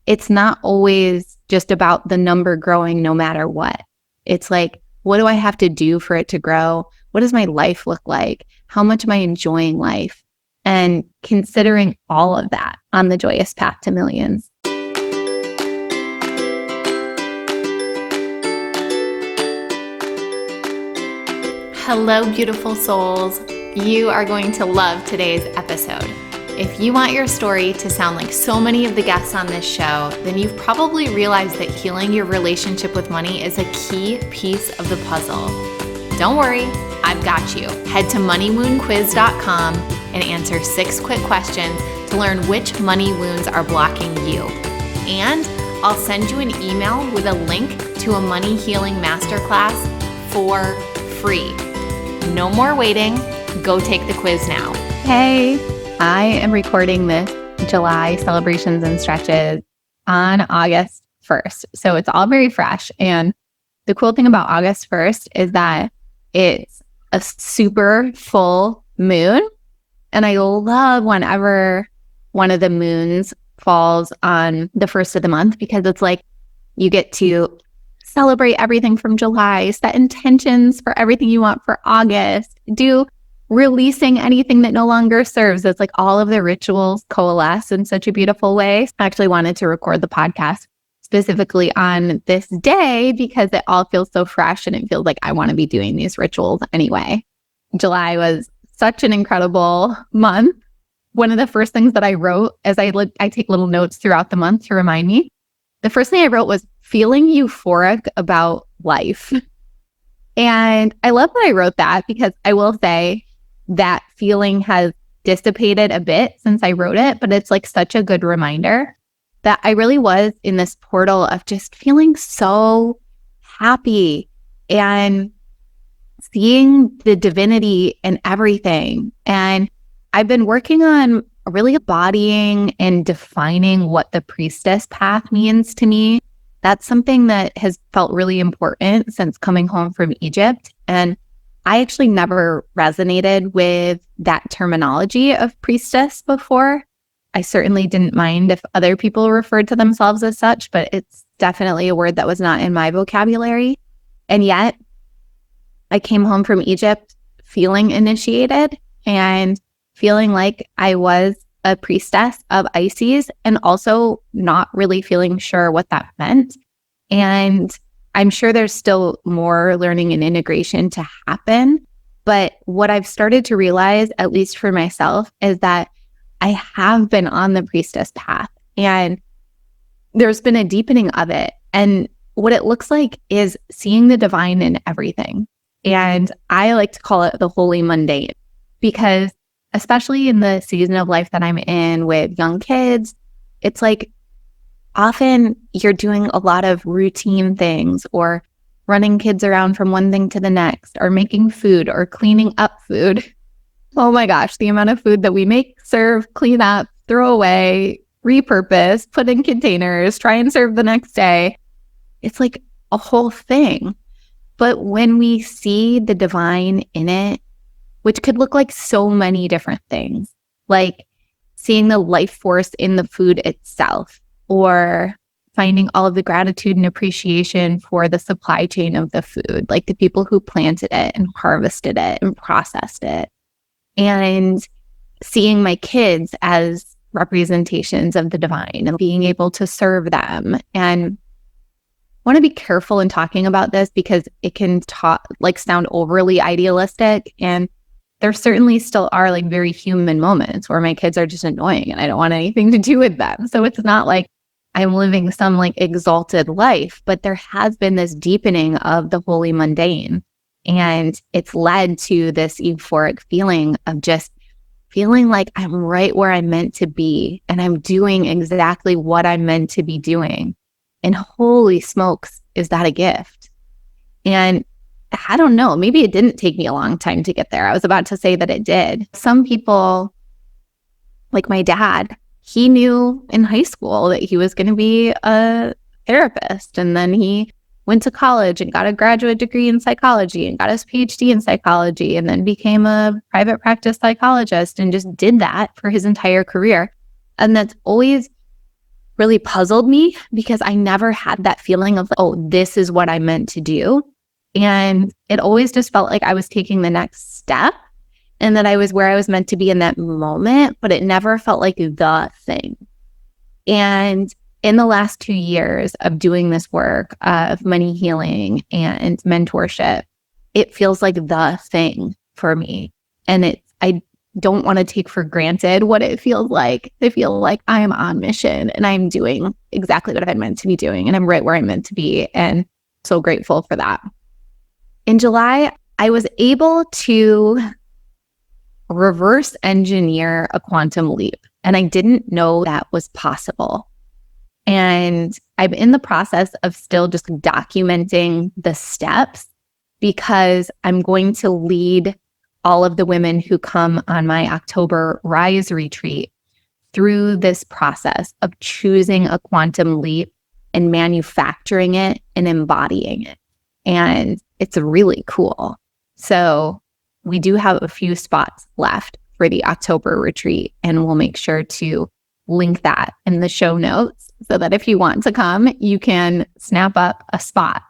it's not always just about the number growing no matter what. It's like, what do I have to do for it to grow? What does my life look like? How much am I enjoying life? And considering all of that on the joyous path to millions. Hello, beautiful souls. You are going to love today's episode. If you want your story to sound like so many of the guests on this show, then you've probably realized that healing your relationship with money is a key piece of the puzzle. Don't worry, I've got you. Head to moneywoundquiz.com and answer 6 quick questions to learn which money wounds are blocking you. And I'll send you an email with a link to a money healing masterclass for free. No more waiting. Go take the quiz now. Hey, I am recording this July celebrations and stretches on August 1st. So it's all very fresh. And the cool thing about August 1st is that it's a super full moon. And I love whenever one of the moons falls on the first of the month, because it's like you get to celebrate everything from July, set intentions for everything you want for August, do releasing anything that no longer serves. It's like all of the rituals coalesce in such a beautiful way. I actually wanted to record the podcast specifically on this day because it all feels so fresh and it feels like I want to be doing these rituals anyway. July was such an incredible month. One of the first things that I wrote as I take little notes throughout the month to remind me, the first thing I wrote was feeling euphoric about life. And I love that I wrote that because I will say that feeling has dissipated a bit since I wrote it, but it's like such a good reminder that I really was in this portal of just feeling so happy and seeing the divinity in everything. And I've been working on really embodying and defining what the priestess path means to me. That's something that has felt really important since coming home from Egypt. And I actually never resonated with that terminology of priestess before. I certainly didn't mind if other people referred to themselves as such, but it's definitely a word that was not in my vocabulary. And yet, I came home from Egypt feeling initiated and feeling like I was a priestess of Isis and also not really feeling sure what that meant. And I'm sure there's still more learning and integration to happen. But what I've started to realize, at least for myself, is that I have been on the priestess path and there's been a deepening of it. And what it looks like is seeing the divine in everything. And I like to call it the holy mundane, because especially in the season of life that I'm in with young kids, it's like often you're doing a lot of routine things or running kids around from one thing to the next or making food or cleaning up food. Oh my gosh, the amount of food that we make, serve, clean up, throw away, repurpose, put in containers, try and serve the next day. It's like a whole thing. But when we see the divine in it, which could look like so many different things, like seeing the life force in the food itself, or finding all of the gratitude and appreciation for the supply chain of the food, like the people who planted it and harvested it and processed it, and seeing my kids as representations of the divine and being able to serve them. And I want to be careful in talking about this because it can sound overly idealistic, and there certainly still are like very human moments where my kids are just annoying and I don't want anything to do with them. So it's not like I'm living some like exalted life, but there has been this deepening of the holy mundane. And it's led to this euphoric feeling of just feeling like I'm right where I'm meant to be and I'm doing exactly what I'm meant to be doing. And holy smokes, is that a gift? And I don't know, maybe it didn't take me a long time to get there. I was about to say that it did. Some people, like my dad, he knew in high school that he was going to be a therapist. And then he went to college and got a graduate degree in psychology and got his PhD in psychology and then became a private practice psychologist and just did that for his entire career. And that's always really puzzled me because I never had that feeling of, oh, this is what I meant to do. And it always just felt like I was taking the next step and that I was where I was meant to be in that moment, but it never felt like the thing. And in the last 2 years of doing this work of money healing and mentorship, it feels like the thing for me. And I don't want to take for granted what it feels like. I feel like I am on mission and I'm doing exactly what I'm meant to be doing. And I'm right where I'm meant to be. And so grateful for that. In July, I was able to reverse engineer a quantum leap. And I didn't know that was possible. And I'm in the process of still just documenting the steps because I'm going to lead all of the women who come on my October Rise retreat through this process of choosing a quantum leap and manufacturing it and embodying it. And it's really cool. So we do have a few spots left for the October retreat, and we'll make sure to link that in the show notes so that if you want to come, you can snap up a spot.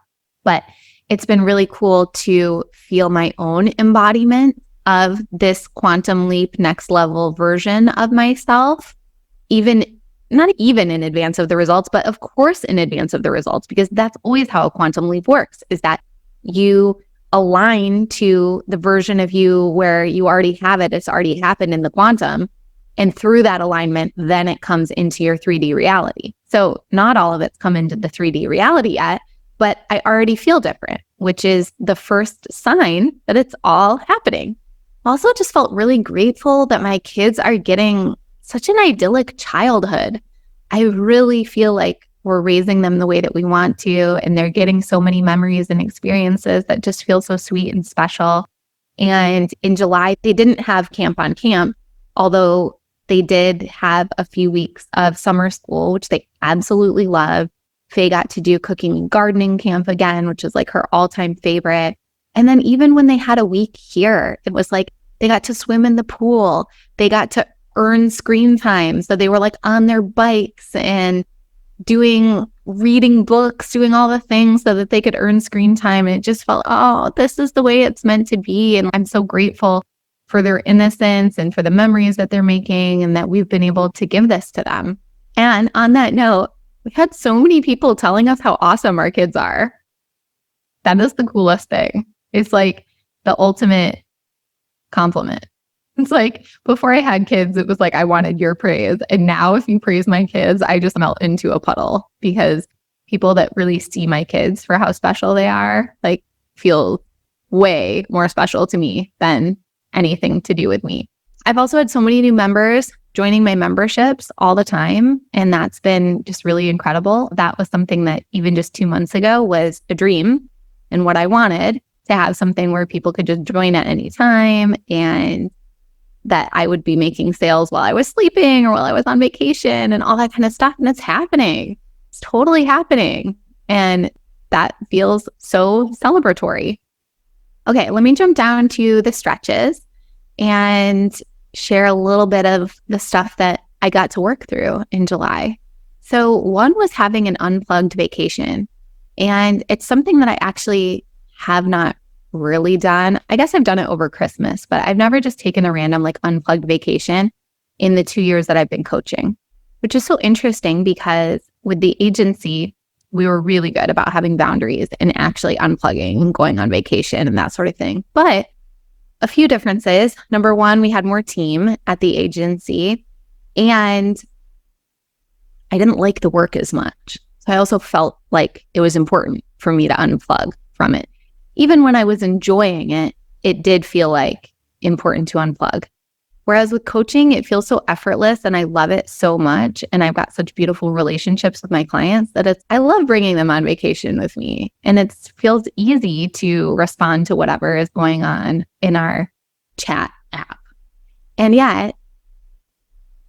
But it's been really cool to feel my own embodiment of this quantum leap next level version of myself, not even in advance of the results, but of course in advance of the results, because that's always how a quantum leap works, is that you align to the version of you where you already have it. It's already happened in the quantum. And through that alignment, then it comes into your 3D reality. So not all of it's come into the 3D reality yet, but I already feel different, which is the first sign that it's all happening. Also just felt really grateful that my kids are getting such an idyllic childhood. I really feel like we're raising them the way that we want to, and they're getting so many memories and experiences that just feel so sweet and special. And in July, they didn't have camp on camp, although they did have a few weeks of summer school, which they absolutely love. Faye got to do cooking and gardening camp again, which is like her all-time favorite. And then even when they had a week here, it was like they got to swim in the pool. They got to earn screen time. So they were like on their bikes and reading books, doing all the things so that they could earn screen time. And it just felt, oh, this is the way it's meant to be. And I'm so grateful for their innocence and for the memories that they're making and that we've been able to give this to them. And on that note, we had so many people telling us how awesome our kids are. That is the coolest thing. It's like the ultimate compliment. It's like before I had kids, it was like I wanted your praise. And now if you praise my kids, I just melt into a puddle because people that really see my kids for how special they are, like feel way more special to me than anything to do with me. I've also had so many new members joining my memberships all the time. And that's been just really incredible. That was something that even just 2 months ago was a dream and what I wanted, to have something where people could just join at any time and that I would be making sales while I was sleeping or while I was on vacation and all that kind of stuff. And it's happening. It's totally happening. And that feels so celebratory. Okay, let me jump down to the stretches and share a little bit of the stuff that I got to work through in July. So one was having an unplugged vacation. And it's something that I actually have not really done. I guess I've done it over Christmas, but I've never just taken a random like unplugged vacation in the 2 years that I've been coaching, which is so interesting because with the agency, we were really good about having boundaries and actually unplugging and going on vacation and that sort of thing. But a few differences. Number one, we had more team at the agency and I didn't like the work as much. So I also felt like it was important for me to unplug from it. Even when I was enjoying it, it did feel like important to unplug. Whereas with coaching, it feels so effortless and I love it so much. And I've got such beautiful relationships with my clients that I love bringing them on vacation with me. And it feels easy to respond to whatever is going on in our chat app. And yet,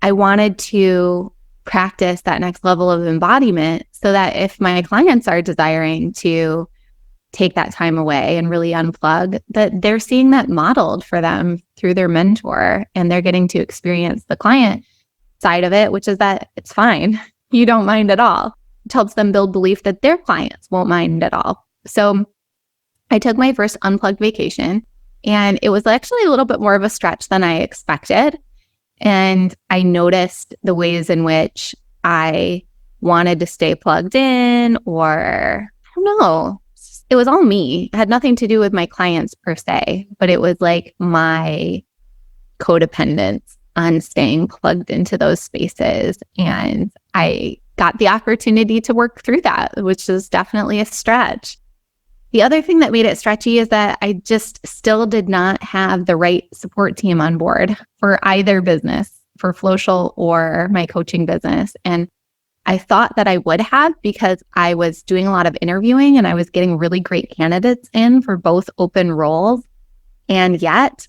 I wanted to practice that next level of embodiment so that if my clients are desiring to take that time away and really unplug, that they're seeing that modeled for them through their mentor and they're getting to experience the client side of it, which is that it's fine. you don't mind at all. It helps them build belief that their clients won't mind at all. So I took my first unplugged vacation, and it was actually a little bit more of a stretch than I expected. And I noticed the ways in which I wanted to stay plugged in, or I don't know. It was all me. It had nothing to do with my clients per se, but it was like my codependence on staying plugged into those spaces. And I got the opportunity to work through that, which is definitely a stretch. The other thing that made it stretchy is that I just still did not have the right support team on board for either business, for Flowshul or my coaching business. And I thought that I would have, because I was doing a lot of interviewing and I was getting really great candidates in for both open roles. And yet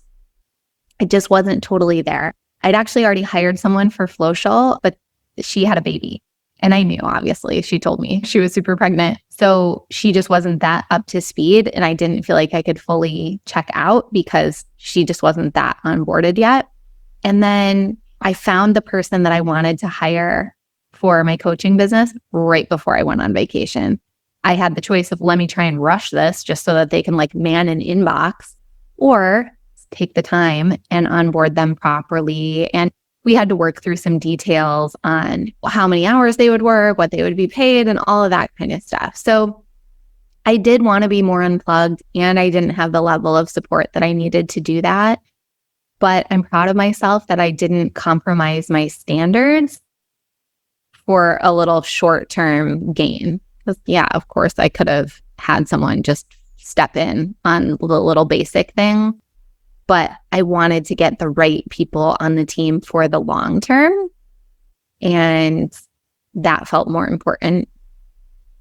it just wasn't totally there. I'd actually already hired someone for Flowshul, but she had a baby. And I knew, obviously, she told me she was super pregnant. So she just wasn't that up to speed. And I didn't feel like I could fully check out because she just wasn't that onboarded yet. And then I found the person that I wanted to hire for my coaching business right before I went on vacation. I had the choice of, let me try and rush this just so that they can like man an inbox, or take the time and onboard them properly. And we had to work through some details on how many hours they would work, what they would be paid, and all of that kind of stuff. So I did want to be more unplugged, and I didn't have the level of support that I needed to do that. But I'm proud of myself that I didn't compromise my standards for a little short-term gain. Because, yeah, of course, I could have had someone just step in on the little basic thing. But I wanted to get the right people on the team for the long term. And that felt more important.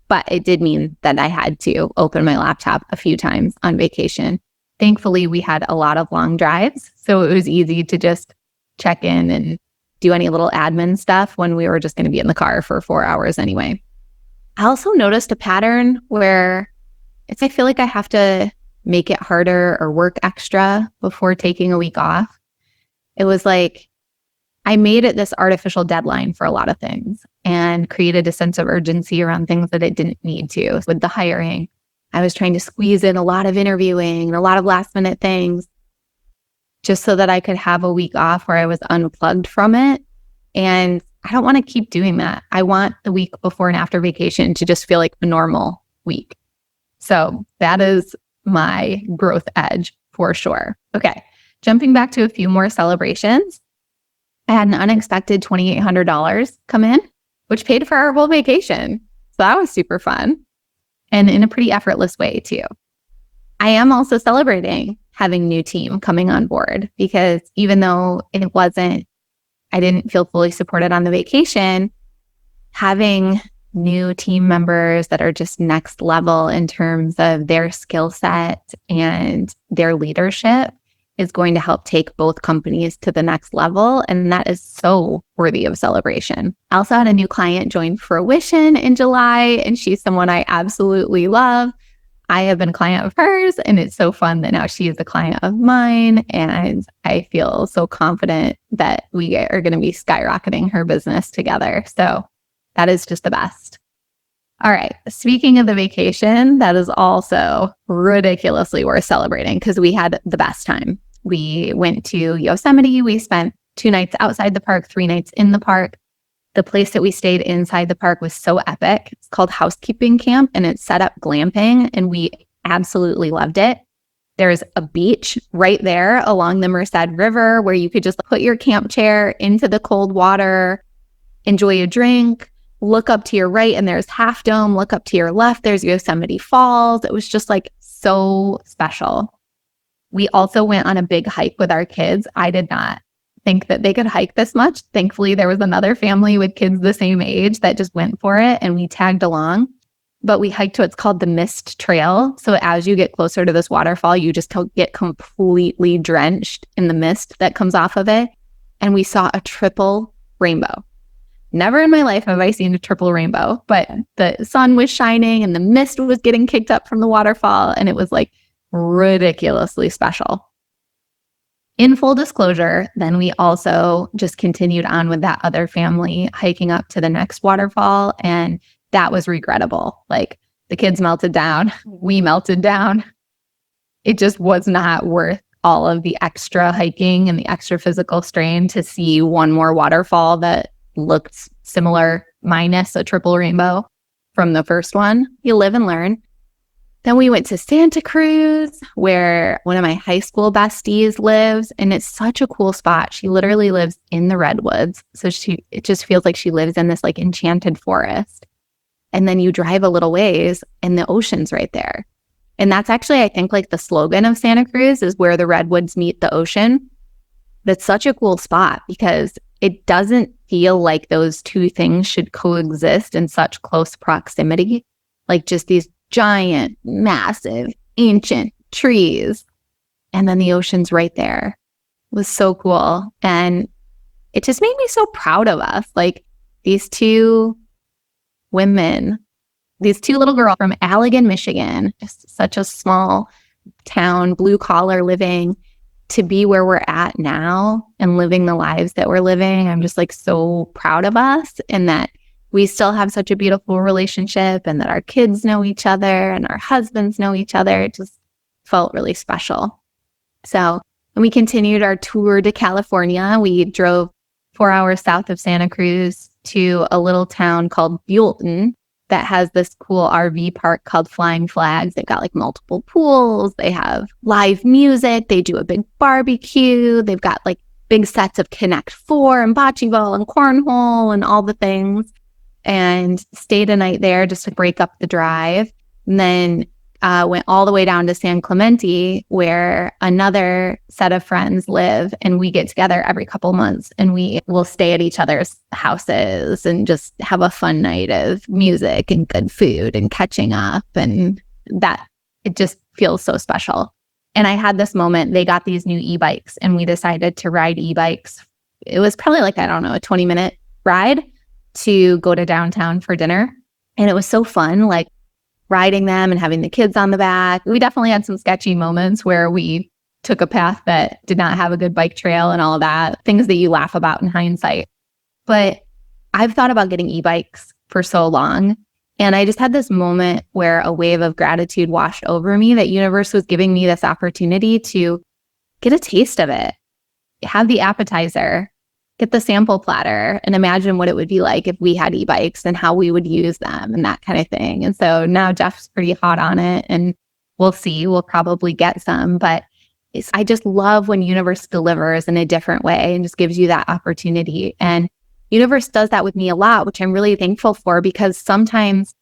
But it did mean that I had to open my laptop a few times on vacation. Thankfully, we had a lot of long drives, so it was easy to just check in and do any little admin stuff when we were just going to be in the car for 4 hours anyway. I also noticed a pattern where I feel like I have to make it harder or work extra before taking a week off. It was like I made it this artificial deadline for a lot of things and created a sense of urgency around things that it didn't need to. With the hiring, I was trying to squeeze in a lot of interviewing and a lot of last minute things just so that I could have a week off where I was unplugged from it. And I don't want to keep doing that. I want the week before and after vacation to just feel like a normal week. So that is my growth edge for sure. Okay, jumping back to a few more celebrations. I had an unexpected $2,800 come in, which paid for our whole vacation. So that was super fun, and in a pretty effortless way too. I am also celebrating having new team coming on board, because even though I didn't feel fully supported on the vacation, having new team members that are just next level in terms of their skill set and their leadership is going to help take both companies to the next level. And that is so worthy of celebration. I also had a new client join Fruition in July, and she's someone I absolutely love. I have been a client of hers, and it's so fun that now she is a client of mine. And I feel so confident that we are going to be skyrocketing her business together. So that is just the best. All right. Speaking of the vacation, that is also ridiculously worth celebrating because we had the best time. We went to Yosemite. We spent 2 nights outside the park, 3 nights in the park. The place that we stayed inside the park was so epic. It's called Housekeeping Camp, and it's set up glamping, and we absolutely loved it. There's a beach right there along the Merced River where you could just put your camp chair into the cold water, enjoy a drink, look up to your right, and there's Half Dome. Look up to your left, there's Yosemite Falls. It was just like so special. We also went on a big hike with our kids. I did not think that they could hike this much. Thankfully, there was another family with kids the same age that just went for it, and we tagged along. But we hiked what's called the Mist Trail. So as you get closer to this waterfall, you just get completely drenched in the mist that comes off of it. And we saw a triple rainbow. Never in my life have I seen a triple rainbow, but the sun was shining and the mist was getting kicked up from the waterfall, and it was like ridiculously special. In full disclosure, then we also just continued on with that other family hiking up to the next waterfall. And that was regrettable. Like the kids melted down, we melted down. It just was not worth all of the extra hiking and the extra physical strain to see one more waterfall that looked similar minus a triple rainbow from the first one. You live and learn. Then we went to Santa Cruz, where one of my high school besties lives, and it's such a cool spot. She literally lives in the redwoods. So it just feels like she lives in this like enchanted forest. And then you drive a little ways and the ocean's right there. And that's actually, I think, like the slogan of Santa Cruz is where the redwoods meet the ocean. That's such a cool spot because it doesn't feel like those two things should coexist in such close proximity. Like just these giant, massive, ancient trees. And then the ocean's right there. It was so cool. And it just made me so proud of us. Like these two women, these two little girls from Allegan, Michigan, just such a small town, blue collar living, to be where we're at now and living the lives that we're living. I'm just like so proud of us and that we still have such a beautiful relationship and that our kids know each other and our husbands know each other. It just felt really special. So when we continued our tour to California, we drove 4 hours south of Santa Cruz to a little town called Buellton that has this cool RV park called Flying Flags. They've got like multiple pools. They have live music. They do a big barbecue. They've got like big sets of Connect Four and bocce ball and cornhole and all the things. And stayed a night there just to break up the drive. And then went all the way down to San Clemente, where another set of friends live. And we get together every couple months and we will stay at each other's houses and just have a fun night of music and good food and catching up. And that it just feels so special. And I had this moment, they got these new e-bikes and we decided to ride e-bikes. It was probably like, I don't know, a 20-minute ride to go to downtown for dinner. And it was so fun, like riding them and having the kids on the back. We definitely had some sketchy moments where we took a path that did not have a good bike trail and all of that, things that you laugh about in hindsight. But I've thought about getting e-bikes for so long. And I just had this moment where a wave of gratitude washed over me that universe was giving me this opportunity to get a taste of it, have the appetizer, get the sample platter, and imagine what it would be like if we had e-bikes and how we would use them and that kind of thing. And so now Jeff's pretty hot on it and we'll see, we'll probably get some, but I just love when universe delivers in a different way and just gives you that opportunity. And universe does that with me a lot, which I'm really thankful for, because sometimes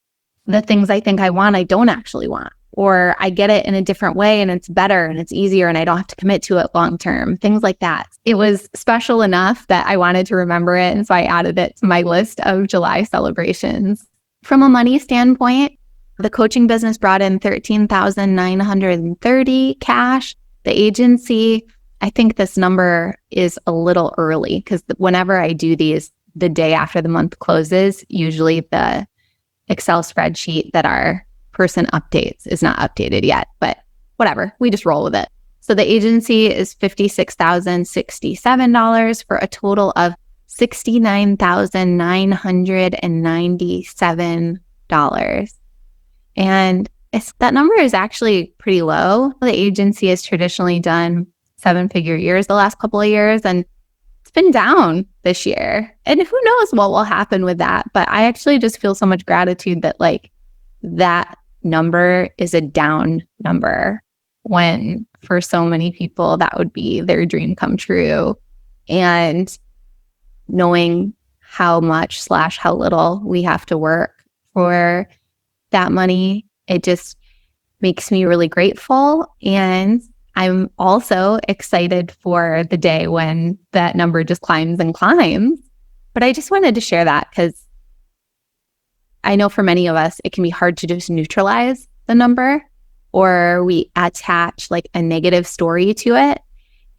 the things I think I want, I don't actually want, or I get it in a different way and it's better and it's easier and I don't have to commit to it long term, things like that. It was special enough that I wanted to remember it. And so I added it to my list of July celebrations. From a money standpoint, the coaching business brought in $13,930 cash. The agency, I think this number is a little early because whenever I do these the day after the month closes, usually the Excel spreadsheet that our person updates is not updated yet, but whatever, we just roll with it. So the agency is $56,067 for a total of $69,997. And that number is actually pretty low. The agency has traditionally done 7-figure years the last couple of years, and it's been down this year. And who knows what will happen with that. But I actually just feel so much gratitude that like that number is a down number when for so many people that would be their dream come true. And knowing how much / how little we have to work for that money, it just makes me really grateful. And I'm also excited for the day when that number just climbs and climbs. But I just wanted to share that because I know for many of us, it can be hard to just neutralize the number, or we attach like a negative story to it.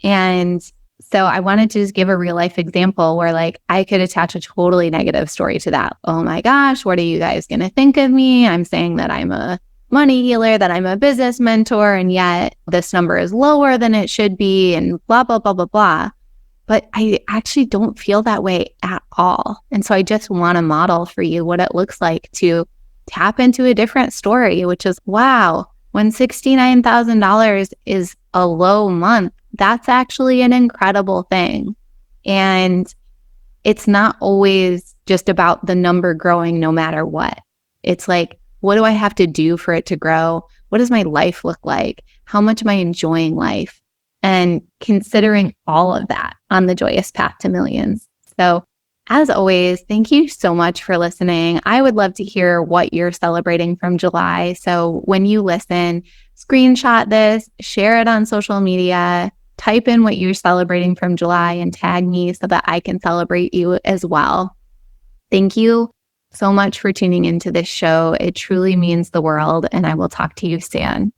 And so I wanted to just give a real life example where like I could attach a totally negative story to that. Oh my gosh, what are you guys going to think of me? I'm saying that I'm a money healer, that I'm a business mentor, and yet this number is lower than it should be, and blah, blah, blah, blah, blah. But I actually don't feel that way at all. And so I just want to model for you what it looks like to tap into a different story, which is, wow, when $69,000 is a low month, that's actually an incredible thing. And it's not always just about the number growing no matter what. It's like, what do I have to do for it to grow? What does my life look like? How much am I enjoying life? And considering all of that on the joyous path to millions. So as always, thank you so much for listening. I would love to hear what you're celebrating from July. So when you listen, screenshot this, share it on social media, type in what you're celebrating from July and tag me so that I can celebrate you as well. Thank you so much for tuning into this show. It truly means the world, and I will talk to you soon.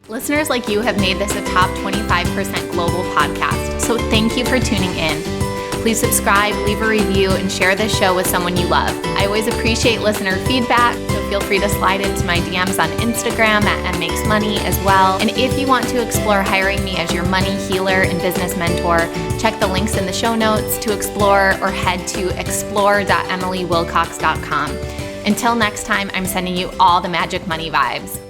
Listeners like you have made this a top 25% global podcast, so thank you for tuning in. Please subscribe, leave a review, and share this show with someone you love. I always appreciate listener feedback, so feel free to slide into my DMs on Instagram at mmakesmoney as well. And if you want to explore hiring me as your money healer and business mentor, check the links in the show notes to explore, or head to explore.emilywilcox.com. Until next time, I'm sending you all the magic money vibes.